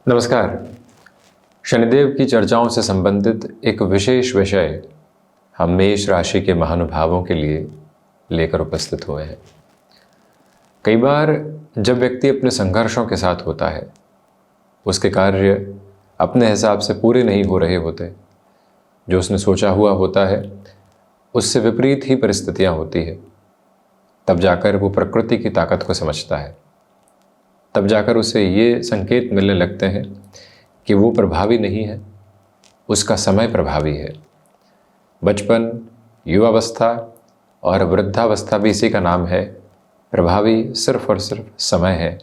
नमस्कार। शनिदेव की चर्चाओं से संबंधित एक विशेष विषय हम मेष राशि के महानुभावों के लिए लेकर उपस्थित हुए हैं। कई बार जब व्यक्ति अपने संघर्षों के साथ होता है, उसके कार्य अपने हिसाब से पूरे नहीं हो रहे होते, जो उसने सोचा हुआ होता है उससे विपरीत ही परिस्थितियां होती है, तब जाकर वो प्रकृति की ताकत को समझता है। तब जाकर उसे ये संकेत मिलने लगते हैं कि वो प्रभावी नहीं है, उसका समय प्रभावी है। बचपन, युवावस्था और वृद्धावस्था भी इसी का नाम है। प्रभावी सिर्फ और सिर्फ समय है।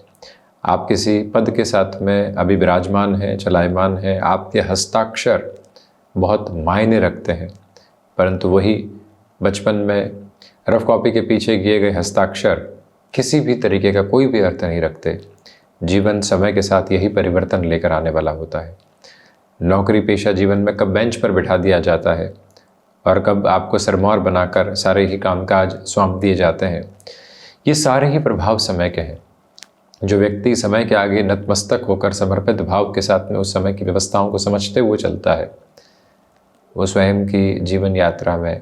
आप किसी पद के साथ में अभी विराजमान हैं, चलायमान हैं, आपके हस्ताक्षर बहुत मायने रखते हैं, परंतु वही बचपन में रफ कॉपी के पीछे किए गए हस्ताक्षर किसी भी तरीके का कोई भी अर्थ नहीं रखते। जीवन समय के साथ यही परिवर्तन लेकर आने वाला होता है। नौकरी पेशा जीवन में कब बेंच पर बिठा दिया जाता है और कब आपको सरमौर बनाकर सारे ही कामकाज सौंप दिए जाते हैं, ये सारे ही प्रभाव समय के हैं। जो व्यक्ति समय के आगे नतमस्तक होकर समर्पित भाव के साथ में उस समय की व्यवस्थाओं को समझते हुए चलता है, वो स्वयं की जीवन यात्रा में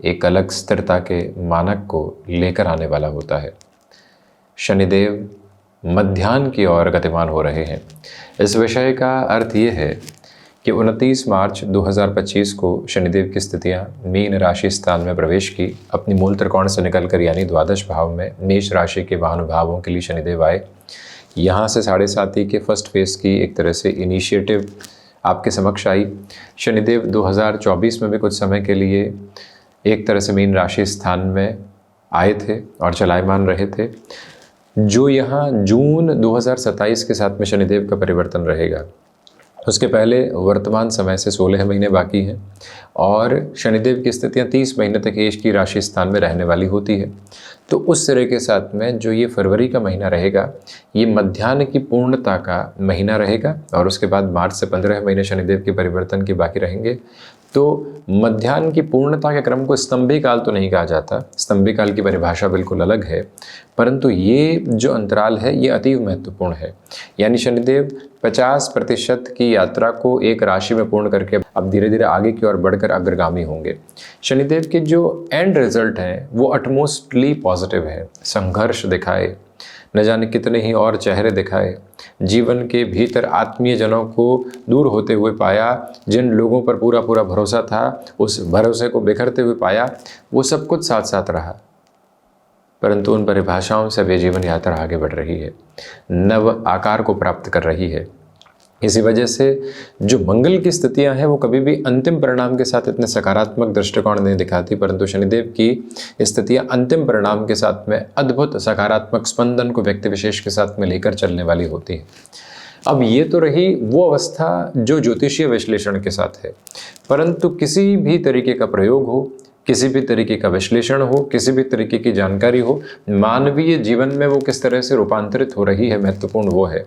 एक अलग स्थिरता के मानक को लेकर आने वाला होता है। शनिदेव मध्याह्न की ओर गतिमान हो रहे हैं। इस विषय का अर्थ ये है कि 29 मार्च 2025 को शनिदेव की स्थितियां मीन राशि स्थान में प्रवेश की। अपनी मूल त्रिकोण से निकलकर यानी द्वादश भाव में मेष राशि के महानुभावों के लिए शनिदेव आए। यहाँ से 7.5 की फर्स्ट फेज की एक तरह से इनिशिएटिव आपके समक्ष आई। शनिदेव 2024 में भी कुछ समय के लिए एक तरह से मीन राशि स्थान में आए थे और चलायमान रहे थे। जो यहाँ जून 2027 के साथ में शनिदेव का परिवर्तन रहेगा, उसके पहले वर्तमान समय से 16 महीने बाकी हैं और शनिदेव की स्थितियाँ 30 महीने तक एश की राशि स्थान में रहने वाली होती है। तो उस तरह के साथ में जो ये फरवरी का महीना रहेगा, ये मध्याह्न की पूर्णता का महीना रहेगा और उसके बाद मार्च से 15 महीने शनिदेव के परिवर्तन के बाकी रहेंगे। तो मध्याह्न की पूर्णता के क्रम को स्तंभी काल तो नहीं कहा जाता, स्तंभी काल की परिभाषा बिल्कुल अलग है, परंतु ये जो अंतराल है ये अतीव महत्वपूर्ण है। यानी शनिदेव 50% की यात्रा को एक राशि में पूर्ण करके अब धीरे धीरे आगे की ओर बढ़कर अग्रगामी होंगे। शनिदेव के जो एंड रिजल्ट हैं वो अटमोस्टली पॉजिटिव है। संघर्ष दिखाए, न जाने कितने ही और चेहरे दिखाए, जीवन के भीतर आत्मीय जनों को दूर होते हुए पाया, जिन लोगों पर पूरा पूरा भरोसा था उस भरोसे को बिखरते हुए पाया, वो सब कुछ साथ साथ रहा। परंतु उन परिभाषाओं से वे जीवन यात्रा आगे बढ़ रही है, नव आकार को प्राप्त कर रही है। इसी वजह से जो मंगल की स्थितियां हैं वो कभी भी अंतिम परिणाम के साथ इतने सकारात्मक दृष्टिकोण नहीं दिखाती, परंतु शनिदेव की स्थितियां अंतिम परिणाम के साथ में अद्भुत सकारात्मक स्पंदन को व्यक्ति विशेष के साथ में लेकर चलने वाली होती है। अब ये तो रही वो अवस्था जो ज्योतिषीय विश्लेषण के साथ है, परंतु किसी भी तरीके का प्रयोग हो, किसी भी तरीके का विश्लेषण हो, किसी भी तरीके की जानकारी हो, मानवीय जीवन में वो किस तरह से रूपांतरित हो रही है, महत्वपूर्ण वो है।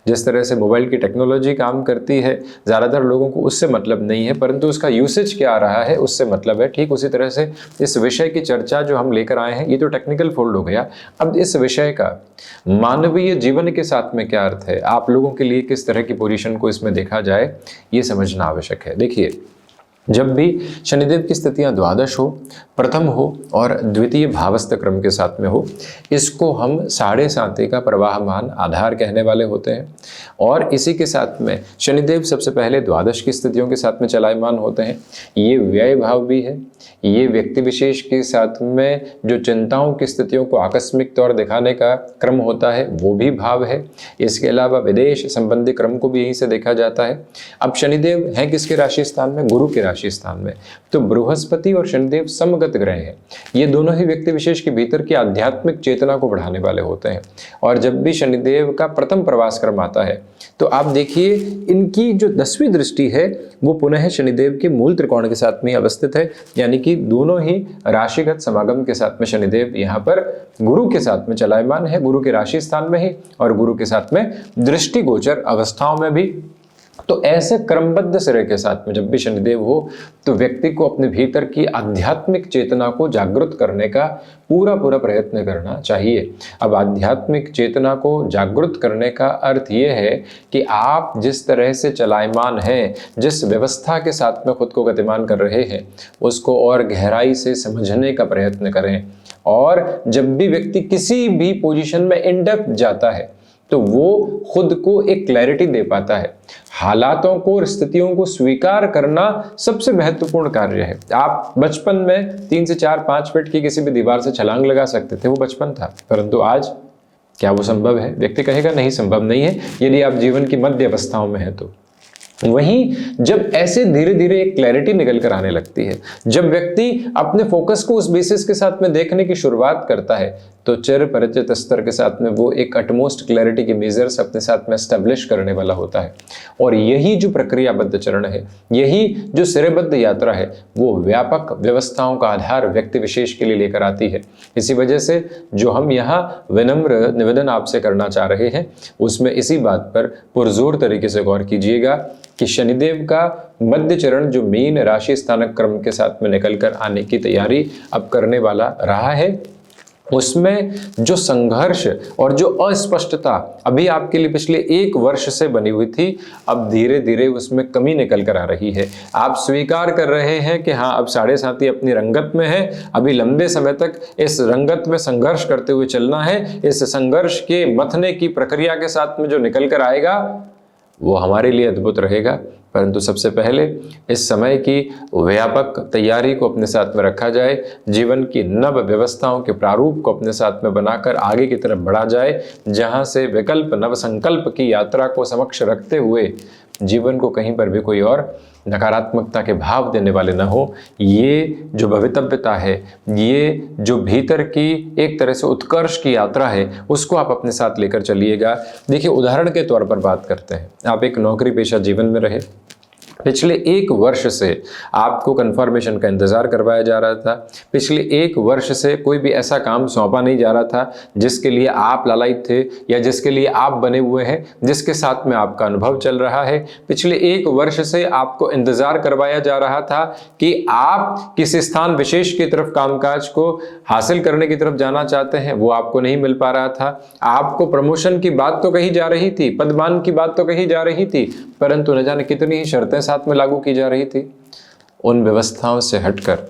जिस तरह से मोबाइल की टेक्नोलॉजी काम करती है, ज़्यादातर लोगों को उससे मतलब नहीं है, परंतु उसका यूसेज क्या आ रहा है उससे मतलब है। ठीक उसी तरह से इस विषय की चर्चा जो हम लेकर आए हैं, ये तो टेक्निकल फोल्ड हो गया। अब इस विषय का मानवीय जीवन के साथ में क्या अर्थ है, आप लोगों के लिए किस तरह की पोजीशन को इसमें देखा जाए, ये समझना आवश्यक है। देखिए, जब भी शनिदेव की स्थितियां द्वादश हो, प्रथम हो और द्वितीय भावस्थ क्रम के साथ में हो, इसको हम 7.5 का प्रवाहमान आधार कहने वाले होते हैं। और इसी के साथ में शनिदेव सबसे पहले द्वादश की स्थितियों के साथ में चलायमान होते हैं। ये व्यय भाव भी है, ये व्यक्ति विशेष के साथ में जो चिंताओं की स्थितियों को आकस्मिक तौर दिखाने का क्रम होता है वो भी भाव है। इसके अलावा विदेश संबंधी क्रम को भी यहीं से देखा जाता है। अब शनिदेव हैं किसके राशि स्थान में? गुरु के राशि स्थान में। तो बृहस्पति और शनिदेव समगत ग्रह हैं। ये दोनों ही व्यक्ति विशेष के भीतर की आध्यात्मिक चेतना को बढ़ाने वाले होते हैं। और जब भी शनिदेव का प्रथम प्रवास क्रम आता है तो आप देखिए इनकी जो 10वीं दृष्टि है वो पुनः शनिदेव के मूल त्रिकोण के साथ में अवस्थित है। यानी कि दोनों ही राशिगत समागम के साथ में शनिदेव यहाँ पर गुरु के साथ में चलायमान है, गुरु के राशि स्थान में ही और गुरु के साथ में दृष्टिगोचर अवस्थाओं में भी तो ऐसे क्रमबद्ध सिरे के साथ में जब भी शनिदेव हो तो व्यक्ति को अपने भीतर की आध्यात्मिक चेतना को जागृत करने का पूरा पूरा प्रयत्न करना चाहिए। अब आध्यात्मिक चेतना को जागृत करने का अर्थ ये है कि आप जिस तरह से चलायमान हैं, जिस व्यवस्था के साथ में खुद को गतिमान कर रहे हैं, उसको और गहराई से समझने का प्रयत्न करें। और जब भी व्यक्ति किसी भी पोजीशन में इन डेप्थ जाता है तो वो खुद को एक क्लैरिटी दे पाता है। हालातों को और स्थितियों को स्वीकार करना सबसे महत्वपूर्ण कार्य है। आप बचपन में 3 से 4 5 फीट की किसी भी दीवार से छलांग लगा सकते थे, वो बचपन था, परंतु आज क्या वो संभव है? व्यक्ति कहेगा नहीं, संभव नहीं है, यदि आप जीवन की मध्य अवस्थाओं में हैं तो। वहीं जब ऐसे धीरे धीरे एक क्लैरिटी निकल कर आने लगती है, जब व्यक्ति अपने फोकस को उस बेसिस के साथ में देखने की शुरुआत करता है, तो चिर परिचित स्तर के साथ में वो एक अटमोस्ट क्लैरिटी के मेजर्स अपने साथ में एस्टेब्लिश करने वाला होता है। और यही जो प्रक्रियाबद्ध चरण है, यही जो सिरेबद्ध यात्रा है, वो व्यापक व्यवस्थाओं का आधार व्यक्ति विशेष के लिए लेकर आती है। इसी वजह से जो हम यहाँ विनम्र निवेदन आपसे करना चाह रहे हैं, उसमें इसी बात पर पुरजोर तरीके से गौर कीजिएगा कि शनिदेव का मध्य चरण जो मीन राशि स्थानक क्रम के साथ में निकल कर आने की तैयारी अब करने वाला रहा है, उसमें जो संघर्ष और जो अस्पष्टता अभी आपके लिए पिछले 1 वर्ष से बनी हुई थी, अब धीरे धीरे उसमें कमी निकल कर आ रही है। आप स्वीकार कर रहे हैं कि हाँ, अब 7.5 अपनी रंगत में है, अभी लंबे समय तक इस रंगत में संघर्ष करते हुए चलना है। इस संघर्ष के मथने की प्रक्रिया के साथ में जो निकल कर आएगा वो हमारे लिए अद्भुत रहेगा। परंतु सबसे पहले इस समय की व्यापक तैयारी को अपने साथ में रखा जाए, जीवन की नव व्यवस्थाओं के प्रारूप को अपने साथ में बनाकर आगे की तरफ बढ़ा जाए, जहां से विकल्प नव संकल्प की यात्रा को समक्ष रखते हुए जीवन को कहीं पर भी कोई और नकारात्मकता के भाव देने वाले न हो। ये जो भवितव्यता है, ये जो भीतर की एक तरह से उत्कर्ष की यात्रा है, उसको आप अपने साथ लेकर चलिएगा। देखिए, उदाहरण के तौर पर बात करते हैं, आप एक नौकरी पेशा जीवन में रहे, पिछले 1 वर्ष से आपको कंफर्मेशन का इंतजार करवाया जा रहा था, पिछले 1 वर्ष से कोई भी ऐसा काम सौंपा नहीं जा रहा था जिसके लिए आप लालायित थे या जिसके लिए आप बने हुए हैं, जिसके साथ में आपका अनुभव चल रहा है। पिछले 1 वर्ष से आपको इंतजार करवाया जा रहा था कि आप किसी स्थान विशेष की तरफ कामकाज को हासिल करने की तरफ जाना चाहते हैं, वो आपको नहीं मिल पा रहा था। आपको प्रमोशन की बात तो कही जा रही थी, पदमान की बात तो कही जा रही थी, परंतु न जाने कितनी ही शर्तें साथ में लागू की जा रही थी। उन व्यवस्थाओं से हटकर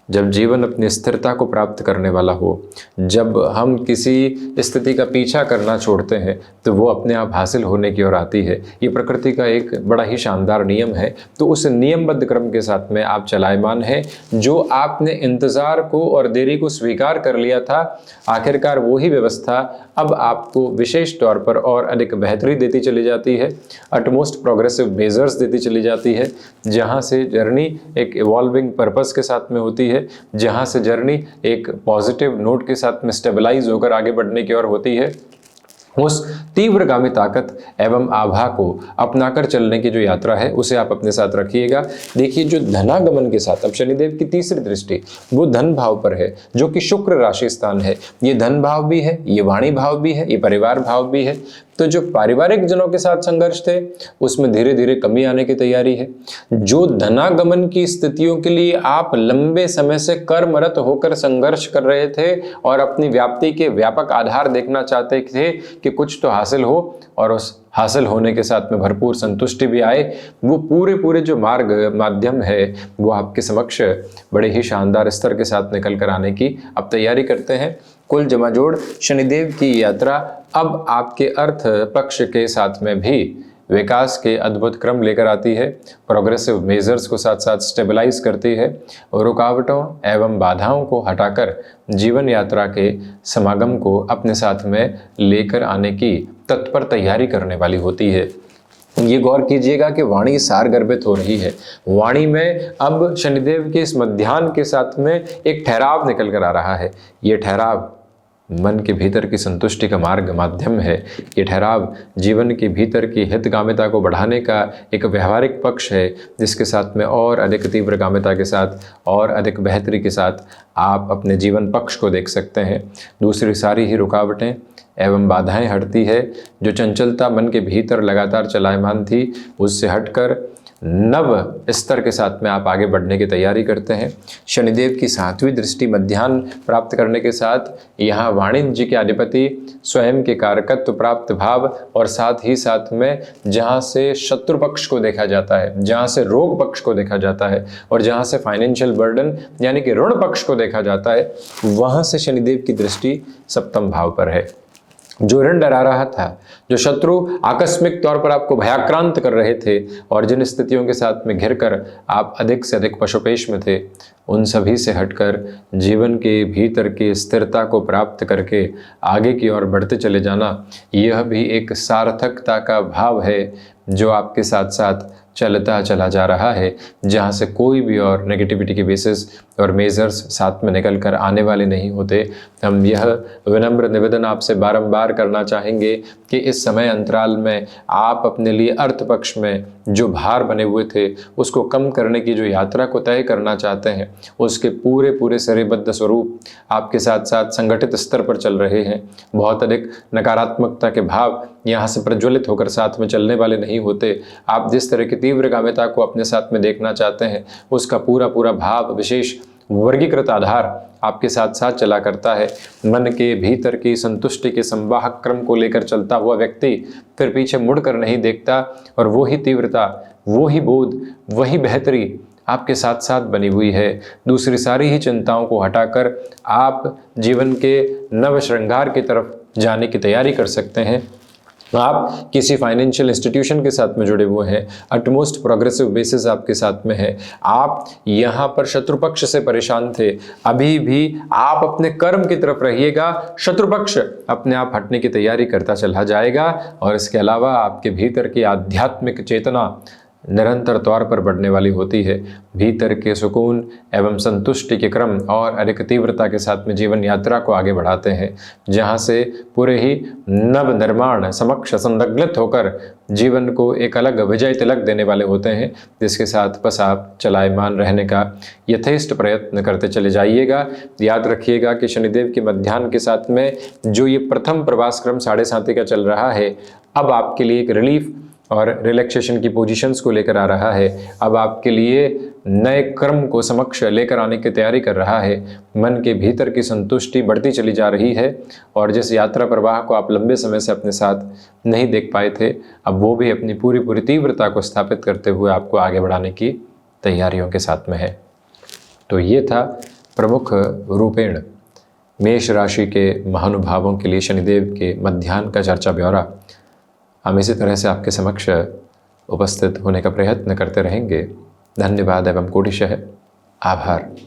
जब जीवन अपनी स्थिरता को प्राप्त करने वाला हो, जब हम किसी स्थिति का पीछा करना छोड़ते हैं तो वो अपने आप हासिल होने की ओर आती है। ये प्रकृति का एक बड़ा ही शानदार नियम है। तो उस नियमबद्ध क्रम के साथ में आप चलायमान हैं। जो आपने इंतज़ार को और देरी को स्वीकार कर लिया था, आखिरकार वही व्यवस्था अब आपको विशेष तौर पर और अधिक बेहतरी देती चली जाती है, अटमोस्ट प्रोग्रेसिव मेजर्स देती चली जाती है, जहाँ से जर्नी एक इवॉल्विंग पर्पस के साथ में होती है, जहां से जर्नी एक पॉजिटिव नोट के साथ में स्टेबलाइज होकर आगे बढ़ने की ओर होती है। उस तीव्रगामी ताकत एवं आभा को अपनाकर चलने की जो यात्रा है, उसे आप अपने साथ रखिएगा। देखिए, जो धनागमन के साथ अब शनिदेव की तीसरी दृष्टि वो धन भाव पर है, जो कि शुक्र राशि स्थान है। ये धन भाव भी है, ये वाणी भाव भी है, ये परिवार भाव भी है। तो जो पारिवारिक जनों के साथ संघर्ष थे, उसमें धीरे धीरे कमी आने की तैयारी है। जो धनागमन की स्थितियों के लिए आप लंबे समय से कर्मरत होकर संघर्ष कर रहे थे और अपनी व्याप्ति के व्यापक आधार देखना चाहते थे कि कुछ तो हासिल हो और उस हासिल होने के साथ में भरपूर संतुष्टि भी आए, वो पूरे जो मार्ग माध्यम है वो आपके समक्ष बड़े ही शानदार स्तर के साथ निकल कर आने की अब तैयारी करते हैं। कुल जमाजोड़ शनिदेव की यात्रा अब आपके अर्थ पक्ष के साथ में भी विकास के अद्भुत क्रम लेकर आती है, प्रोग्रेसिव मेजर्स को साथ साथ स्टेबलाइज करती है और रुकावटों एवं बाधाओं को हटाकर जीवन यात्रा के समागम को अपने साथ में लेकर आने की तत्पर तैयारी करने वाली होती है। ये गौर कीजिएगा कि वाणी सार गर्भित हो रही है। वाणी में अब शनिदेव के इस मध्याह्न के साथ में एक ठहराव निकल कर आ रहा है। ये ठहराव मन के भीतर की संतुष्टि का मार्ग माध्यम है। ये ठहराव जीवन के भीतर की हितगामिता को बढ़ाने का एक व्यवहारिक पक्ष है, जिसके साथ में और अधिक तीव्रगामिता के साथ और अधिक बेहतरी के साथ आप अपने जीवन पक्ष को देख सकते हैं। दूसरी सारी ही रुकावटें एवं बाधाएं हटती है। जो चंचलता मन के भीतर लगातार चलायमान थी, उससे हटकर नव स्तर के साथ में आप आगे बढ़ने की तैयारी करते हैं। शनिदेव की 7वीं दृष्टि मध्याह्न प्राप्त करने के साथ यहाँ वाणिज्य के अधिपति, स्वयं के कारकत्व प्राप्त भाव और साथ ही साथ में जहाँ से शत्रु पक्ष को देखा जाता है, जहाँ से रोग पक्ष को देखा जाता है और जहाँ से फाइनेंशियल बर्डन यानी कि ऋण पक्ष को देखा जाता है, वहाँ से शनिदेव की दृष्टि 7वें भाव पर है। जो ऋण डरा रहा था, जो शत्रु आकस्मिक तौर पर आपको भयाक्रांत कर रहे थे और जिन स्थितियों के साथ में घिरकर आप अधिक से अधिक पशुपेश में थे, उन सभी से हटकर जीवन के भीतर की स्थिरता को प्राप्त करके आगे की ओर बढ़ते चले जाना, यह भी एक सार्थकता का भाव है जो आपके साथ साथ चलता चला जा रहा है, जहाँ से कोई भी और नेगेटिविटी के बेसिस और मेजर्स साथ में निकल कर आने वाले नहीं होते। हम यह विनम्र निवेदन आपसे बारंबार करना चाहेंगे कि इस समय अंतराल में आप अपने लिए अर्थ पक्ष में जो भार बने हुए थे, उसको कम करने की जो यात्रा को तय करना चाहते हैं, उसके पूरे पूरे श्रेयबद्ध स्वरूप आपके साथ साथ संगठित स्तर पर चल रहे हैं। बहुत अधिक नकारात्मकता के भाव यहाँ से प्रज्वलित होकर साथ में चलने वाले नहीं होते। आप जिस तरह की तीव्रगामिता को अपने साथ में देखना चाहते हैं, उसका पूरा पूरा भाव विशेष वर्गीकृत आधार आपके साथ साथ चला करता है। मन के भीतर की संतुष्टि के संवाहक क्रम को लेकर चलता हुआ व्यक्ति फिर पीछे मुड़कर नहीं देखता और वो ही तीव्रता, वो ही बोध, वही बेहतरी आपके साथ साथ बनी हुई है। दूसरी सारी ही चिंताओं को हटाकर आप जीवन के नव श्रृंगार की तरफ जाने की तैयारी कर सकते हैं। आप किसी फाइनेंशियल इंस्टीट्यूशन के साथ में जुड़े हुए हैं, अटमोस्ट प्रोग्रेसिव बेसिस आपके साथ में है। आप यहाँ पर शत्रु पक्ष से परेशान थे, अभी भी आप अपने कर्म की तरफ रहिएगा, शत्रु पक्ष अपने आप हटने की तैयारी करता चला जाएगा। और इसके अलावा आपके भीतर की आध्यात्मिक चेतना निरंतर तौर पर बढ़ने वाली होती है। भीतर के सुकून एवं संतुष्टि के क्रम और अधिक तीव्रता के साथ में जीवन यात्रा को आगे बढ़ाते हैं, जहाँ से पूरे ही नव निर्माण समक्ष संलग्नित होकर जीवन को एक अलग विजय तिलक देने वाले होते हैं, जिसके साथ बस आप चलायमान रहने का यथेष्ट प्रयत्न करते चले जाइएगा। याद रखिएगा कि शनिदेव के मध्याह्न के साथ में जो ये प्रथम प्रवास क्रम 7.5 का चल रहा है, अब आपके लिए एक रिलीफ और रिलैक्सेशन की पोजीशंस को लेकर आ रहा है। अब आपके लिए नए क्रम को समक्ष लेकर आने की तैयारी कर रहा है। मन के भीतर की संतुष्टि बढ़ती चली जा रही है और जिस यात्रा प्रवाह को आप लंबे समय से अपने साथ नहीं देख पाए थे, अब वो भी अपनी पूरी पूरी तीव्रता को स्थापित करते हुए आपको आगे बढ़ाने की तैयारियों के साथ में है। तो ये था प्रमुख रूपेण मेष राशि के महानुभावों के लिए शनिदेव के मध्याह्न का चर्चा ब्यौरा। हम इसी तरह से आपके समक्ष उपस्थित होने का प्रयत्न करते रहेंगे। धन्यवाद एवं कोटिशः आभार।